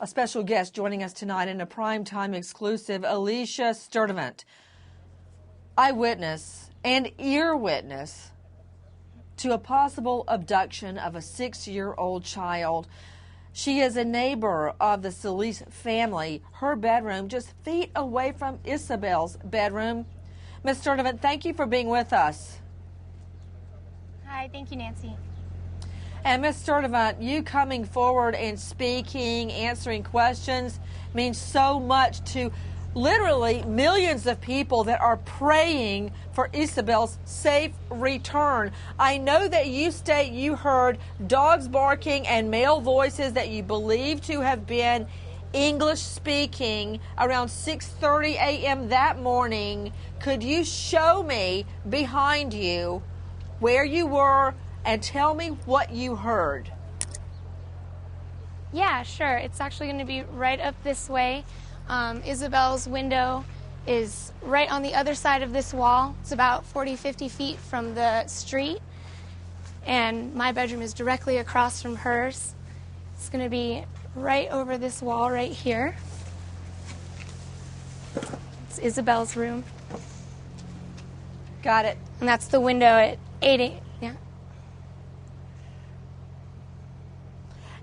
A special guest joining us tonight in a primetime exclusive, Alicia Sturdivant, eyewitness and ear witness to a possible abduction of a 6-year-old child. She is a neighbor of the Celis family. Her bedroom just feet away from Isabel's bedroom. Ms. Sturdivant, thank you for being with us. Hi, thank you, Nancy. And Ms. Sturdivant, you coming forward and speaking, answering questions means so much to literally millions of people that are praying for Isabel's safe return. I know that you state you heard dogs barking and male voices that you believe to have been English speaking around 6:30 a.m. that morning. Could you show me behind you where you were and tell me what you heard? Yeah, sure. It's actually going to be right up this way. Isabel's window is right on the other side of this wall. It's about 40, 50 feet from the street. And my bedroom is directly across from hers. It's going to be right over this wall right here. It's Isabel's room. Got it. And that's the window at 8 a.m. Yeah.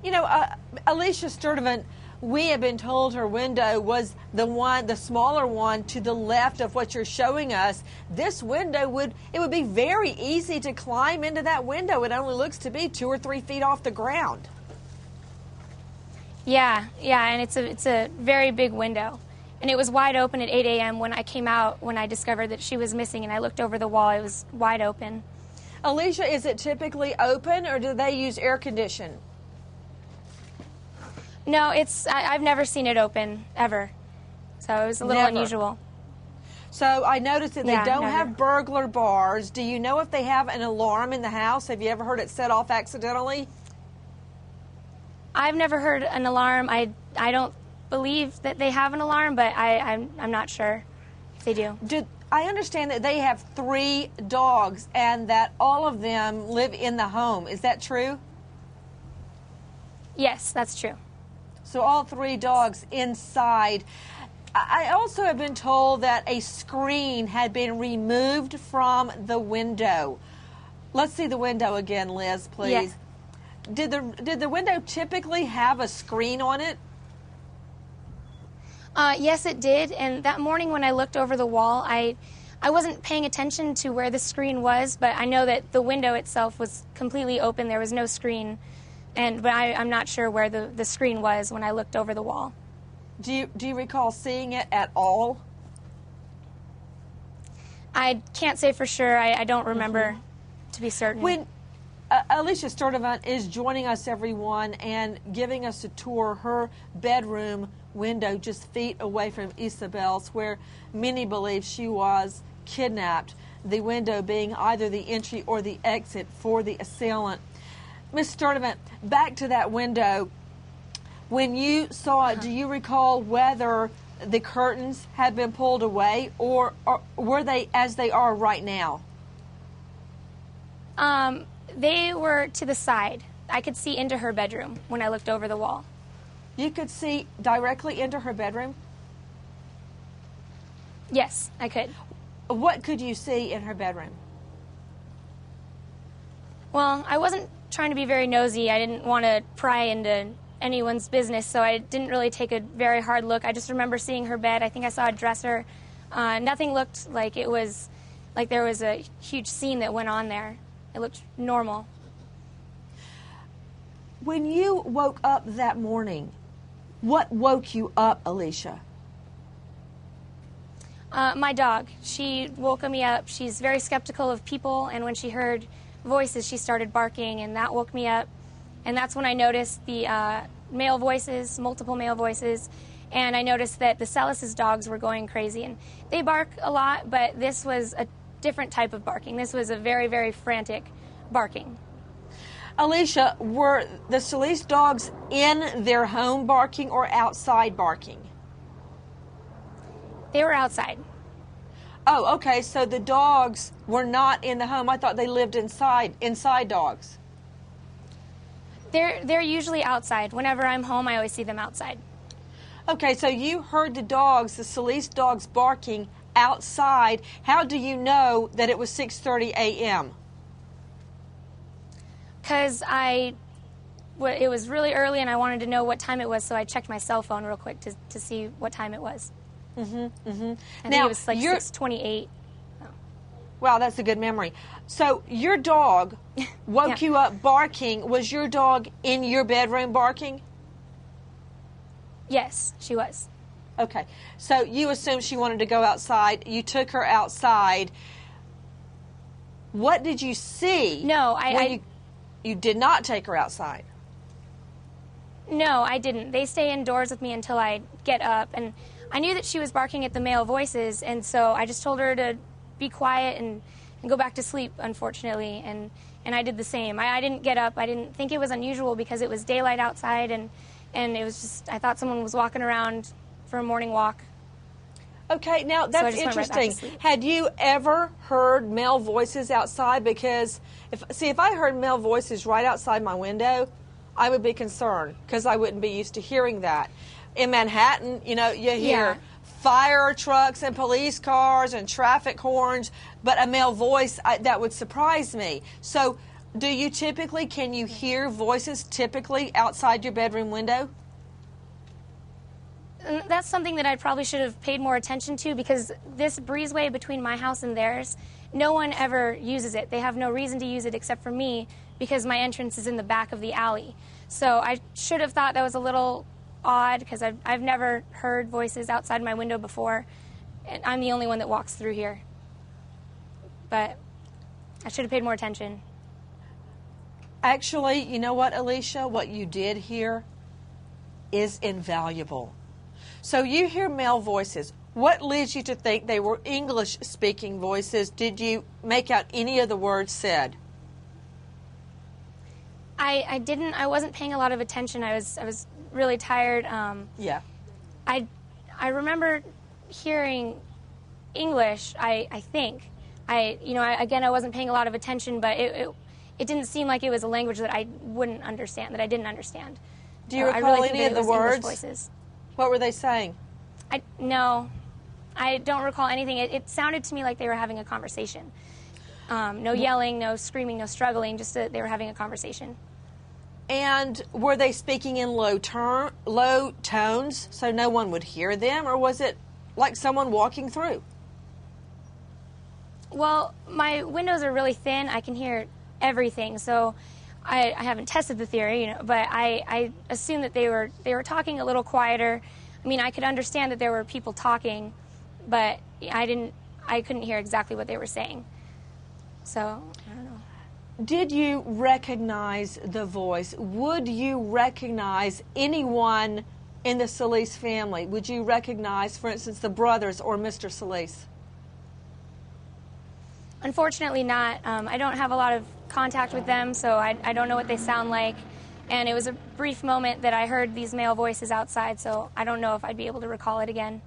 You know, Alicia Sturdivant, we have been told her window was the smaller one to the left of what you're showing us. This window would be very easy to climb into that window. It only looks to be 2 or 3 feet off the ground. Yeah, and it's a very big window. And it was wide open at 8 a.m. when I came out, when I discovered that she was missing, and I looked over the wall. It was wide open. Alicia, is it typically open, or do they use air condition? No, I've never seen it open, ever. So it was a little unusual. So I noticed that they don't never. have burglar bars. Do you know if they have an alarm in the house? Have you ever heard it set off accidentally? I've never heard an alarm. I don't believe that they have an alarm, but I'm not sure if they do. I understand that they have 3 dogs and that all of them live in the home. Is that true? Yes, that's true. So all 3 dogs inside. I also have been told that a screen had been removed from the window. Let's see the window again, Liz, please. Yeah. Did the window typically have a screen on it? Yes, it did. And that morning when I looked over the wall, I wasn't paying attention to where the screen was, but I know that the window itself was completely open. There was no screen. But I'm not sure where the screen was when I looked over the wall. Do you recall seeing it at all? I can't say for sure. I don't remember to be certain. When Alicia Sturdivant is joining us, everyone, and giving us a tour, her bedroom window just feet away from Isabel's, where many believe she was kidnapped, the window being either the entry or the exit for the assailant. Ms. Sturdivant, back to that window. When you saw it, do you recall whether the curtains had been pulled away or were they as they are right now? They were to the side. I could see into her bedroom when I looked over the wall. You could see directly into her bedroom? Yes, I could. What could you see in her bedroom? Well, I wasn't trying to be very nosy. I didn't want to pry into anyone's business, so I didn't really take a very hard look. I just remember seeing her bed. I think I saw a dresser. Nothing looked like it was like there was a huge scene that went on there. It looked normal. When you woke up that morning, what woke you up, Alicia? My dog. She woke me up. She's very skeptical of people, and when she heard voices, she started barking, and that woke me up. And that's when I noticed the male voices, multiple male voices, and I noticed that the Celis' dogs were going crazy. And they bark a lot, but this was a different type of barking. This was a very, very frantic barking. Alicia, were the Celis dogs in their home barking or outside barking? They were outside. Oh, okay, so the dogs were not in the home. I thought they lived inside dogs. They're usually outside. Whenever I'm home, I always see them outside. Okay, so you heard the dogs, the Celis dogs, barking outside. How do you know that it was 6:30 a.m.? Because it was really early and I wanted to know what time it was, so I checked my cell phone real quick to see what time it was. I think it was like 6:28. Wow, that's a good memory. So your dog woke you up barking. Was your dog in your bedroom barking? Yes, she was. Okay, so you assumed she wanted to go outside. You took her outside. What did you see? No, you did not take her outside. No, I didn't. They stay indoors with me until I get up. And I knew that she was barking at the male voices, and so I just told her to be quiet and go back to sleep, unfortunately. And I did the same. I didn't get up. I didn't think it was unusual because it was daylight outside, and it was just, I thought someone was walking around for a morning walk. Okay, now that's interesting. Had you ever heard male voices outside? Because if I heard male voices right outside my window, I would be concerned because I wouldn't be used to hearing that. In Manhattan, you hear fire trucks and police cars and traffic horns, but a male voice, that would surprise me. So can you hear voices typically outside your bedroom window? That's something that I probably should have paid more attention to, because this breezeway between my house and theirs, no one ever uses it. They have no reason to use it except for me, because my entrance is in the back of the alley. So I should have thought that was a little odd, because I've never heard voices outside my window before, and I'm the only one that walks through here. But I should have paid more attention. Actually, you know what, Alicia? What you did here is invaluable. So you hear male voices. What leads you to think they were English-speaking voices? Did you make out any of the words said? I didn't. I wasn't paying a lot of attention. I was really tired. Yeah. I remember hearing English. I think. Again, I wasn't paying a lot of attention, but it didn't seem like it was a language that I wouldn't understand, that I didn't understand. Do you recall really any of the words? Voices. What were they saying? No, I don't recall anything. It sounded to me like they were having a conversation. No yelling, no screaming, no struggling, just that they were having a conversation. And were they speaking in low tones so no one would hear them, or was it like someone walking through? Well, my windows are really thin. I can hear everything, so I haven't tested the theory, but I assume that they were talking a little quieter. I mean, I could understand that there were people talking, but I couldn't hear exactly what they were saying. So, I don't know. Did you recognize the voice? Would you recognize anyone in the Celis family? Would you recognize, for instance, the brothers or Mr. Celis? Unfortunately not. I don't have a lot of contact with them, so I don't know what they sound like. And it was a brief moment that I heard these male voices outside, so I don't know if I'd be able to recall it again.